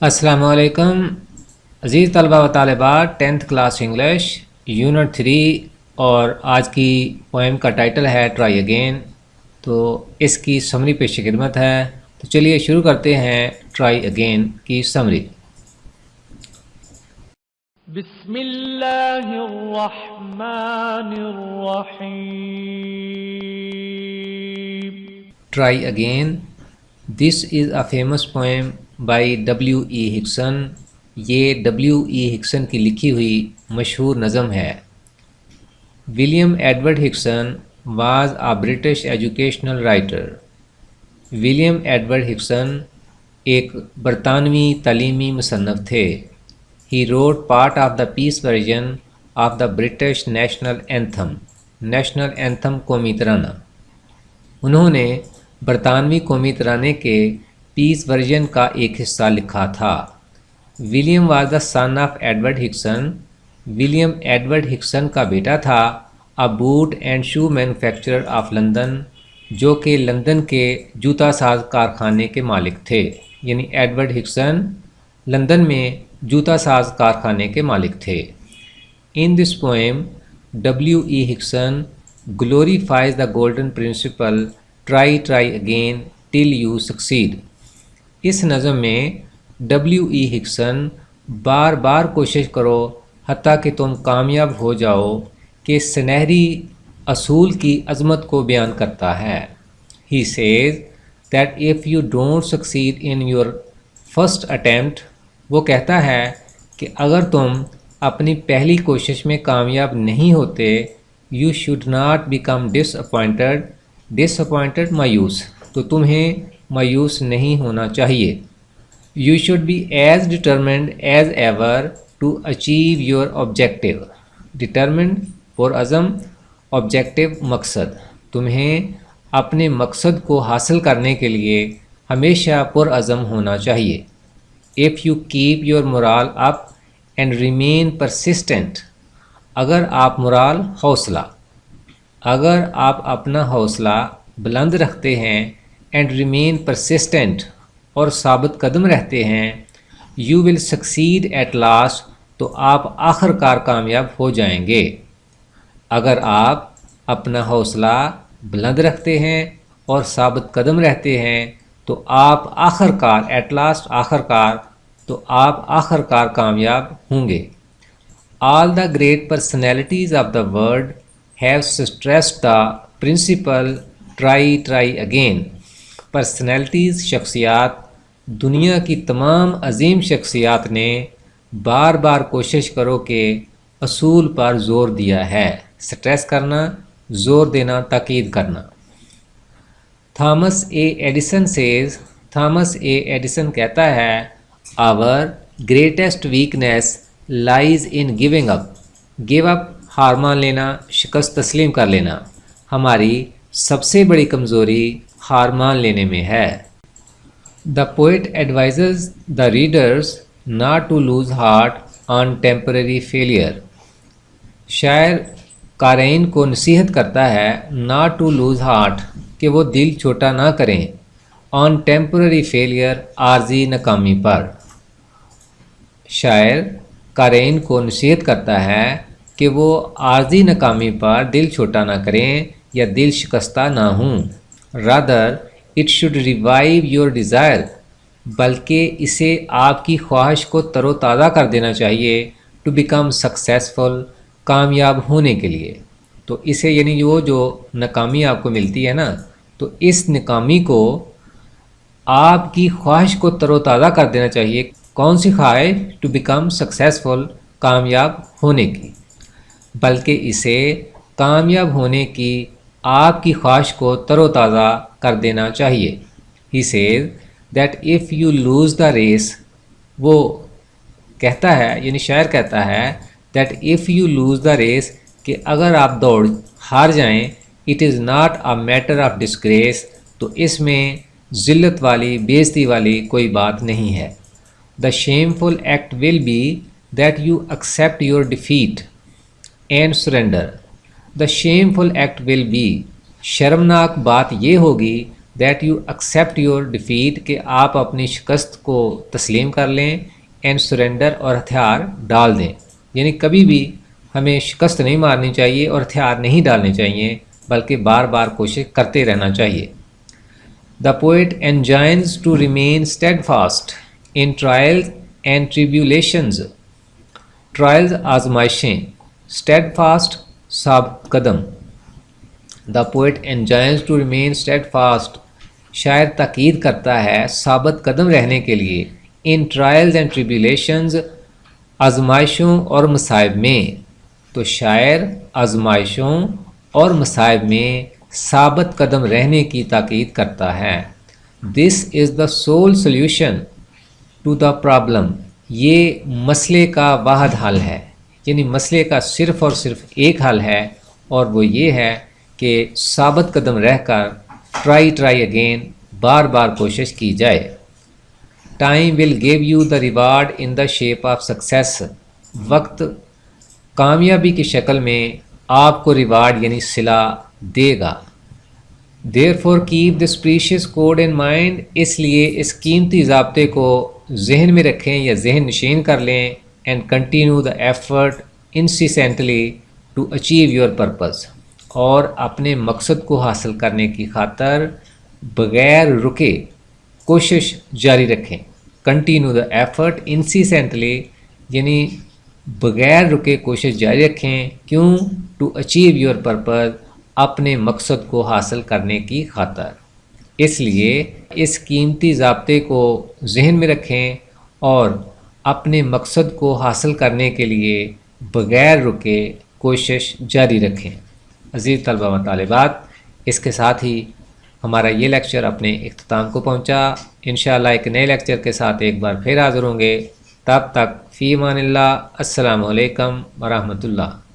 السلام علیکم عزیز طلبہ و طالبات، 10th کلاس انگلش یونٹ 3 اور آج کی پوئم کا ٹائٹل ہے ٹرائی اگین۔ تو اس کی سمری پیش خدمت ہے، تو چلیے شروع کرتے ہیں ٹرائی اگین کی سمری۔ بسم اللہ الرحمن الرحیم۔ Try again, this is a famous poem by W.E. Hickson. یہ W.E. ہکسن کی لکھی ہوئی مشہور نظم ہے۔ William Edward Hickson was a British educational writer. William Edward Hickson ایک برطانوی تعلیمی مصنف تھے۔ He wrote part of the peace version of the British national anthem. National anthem قومی ترانہ۔ انہوں نے برطانوی قومی ترانے کے پیس ورژن کا ایک حصہ لکھا تھا۔ William was the son of Edward Hickson. William Edward Hickson کا بیٹا تھا a boot and shoe manufacturer of London, جو کہ لندن کے جوتا ساز کارخانے کے مالک تھے۔ یعنی ایڈورڈ ہکسن لندن میں جوتا ساز کارخانے کے مالک تھے۔ In this poem W.E. Hickson glorifies the golden principle try again till you succeed۔ اس نظم میں W.E. ہکسن بار بار کوشش کرو حتیٰ کہ تم کامیاب ہو جاؤ کہ سنہری اصول کی عظمت کو بیان کرتا ہے۔ He says that if you don't succeed in your first attempt، وہ کہتا ہے کہ اگر تم اپنی پہلی کوشش میں کامیاب نہیں ہوتے، you should not become disappointed مایوس، تو تمہیں مایوس نہیں ہونا چاہیے۔ You should be as determined as ever to achieve your objective۔ Determined پرعزم، objective مقصد، تمہیں اپنے مقصد کو حاصل کرنے کے لیے ہمیشہ پرعزم ہونا چاہیے۔ If you keep your morale up and remain persistent، اگر آپ اگر آپ اپنا حوصلہ بلند رکھتے ہیں and remain persistent، اور ثابت قدم رہتے ہیں، you will succeed at last، تو آپ آخر کار کامیاب ہو جائیں گے۔ اگر آپ اپنا حوصلہ بلند رکھتے ہیں اور ثابت قدم رہتے ہیں تو آپ آخر کار at last تو آپ آخر کار کامیاب ہوں گے۔ All the great personalities of the world have stressed the principle try again۔ Personalities, شخصیات، دنیا کی تمام عظیم شخصیات نے بار بار کوشش کرو کے اصول پر زور دیا ہے۔ سٹریس کرنا، زور دینا، تاکید کرنا۔ تھامس اے ایڈیسن سیز، تھامس اے ایڈیسن کہتا ہے our greatest weakness lies in giving up۔ Give up, ہار مان لینا، شکست تسلیم کر لینا، ہماری سب سے بڑی کمزوری ہار مان لینے میں ہے۔ The poet advises the readers not to lose heart on temporary failure۔ شاعر قارئین کو نصیحت کرتا ہے not to lose heart، کہ وہ دل چھوٹا نہ کریں on temporary failure، عارضی ناکامی پر۔ شاعر قارئین کو نصیحت کرتا ہے کہ وہ عارضی ناکامی پر دل چھوٹا نہ کریں یا دل شکستہ نہ ہوں۔ rather it should revive your desire، بلکہ اسے آپ کی خواہش کو تر و تازہ کر دینا چاہیے to become successful، کامیاب ہونے کے لیے۔ تو اسے یعنی وہ جو ناکامی آپ کو ملتی ہے نا، تو اس ناکامی کو آپ کی خواہش کو تر و تازہ کر دینا چاہیے۔ کون سی خواہش؟ to become successful، کامیاب ہونے کی، بلکہ اسے کامیاب ہونے کی آپ کی خواہش کو تر و تازہ کر دینا چاہیے۔ He says that if you lose the race، وہ کہتا ہے یعنی شاعر کہتا ہے that if you lose the race، کہ اگر آپ دوڑ ہار جائیں it is not a matter of disgrace، تو اس میں ذلت والی، بے عزتی والی کوئی بات نہیں ہے۔ The shameful act will be that you accept your defeat and surrender۔ The shameful act will be، شرمناک بات یہ ہوگی that you accept your defeat کہ آپ اپنی شکست کو تسلیم کر لیں، اینڈ سرنڈر اور ہتھیار ڈال دیں. یعنی کبھی بھی ہمیں شکست نہیں مارنی چاہیے اور ہتھیار نہیں ڈالنے چاہیے، بلکہ بار بار کوشش کرتے رہنا چاہیے. The poet enjoins to remain steadfast in trials and tribulations. Trials آزمائشیں، اسٹیڈ فاسٹ ثابت قدم. The poet enjoins to remain steadfast, شاعر تاکید کرتا ہے ثابت قدم رہنے کے لیے، ان ٹرائلز اینڈ ٹریبیولیشنز، آزمائشوں اور مصائب میں. تو شاعر آزمائشوں اور مصائب میں ثابت قدم رہنے کی تاکید کرتا ہے. This is the sole solution to the problem, یہ مسئلے کا واحد حل ہے. یعنی مسئلے کا صرف اور صرف ایک حل ہے، اور وہ یہ ہے کہ ثابت قدم رہ کر ٹرائی اگین، بار بار کوشش کی جائے. Time will give you the reward in the shape of success. وقت کامیابی کی شکل میں آپ کو ریوارڈ یعنی صلہ دے گا. Therefore keep this precious code in mind, اس لیے اس قیمتی ضابطے کو ذہن میں رکھیں یا ذہن نشین کر لیں. And continue the effort incessantly to achieve your purpose, اور اپنے مقصد کو حاصل کرنے کی خاطر بغیر رکے کوشش جاری رکھیں. کنٹینیو دا ایفرٹ انسیسنٹلی یعنی بغیر رکے کوشش جاری رکھیں. کیوں؟ ٹو اچیو یور پرپز، اپنے مقصد کو حاصل کرنے کی خاطر. اس لیے اس قیمتی ضابطے کو ذہن میں رکھیں اور اپنے مقصد کو حاصل کرنے کے لیے بغیر رکے کوشش جاری رکھیں. عزیز طلبہ و طالبات، اس کے ساتھ ہی ہمارا یہ لیکچر اپنے اختتام کو پہنچا. انشاءاللہ ایک نئے لیکچر کے ساتھ ایک بار پھر حاضر ہوں گے. تب تک فی امان اللہ. السلام علیکم ورحمۃ اللہ.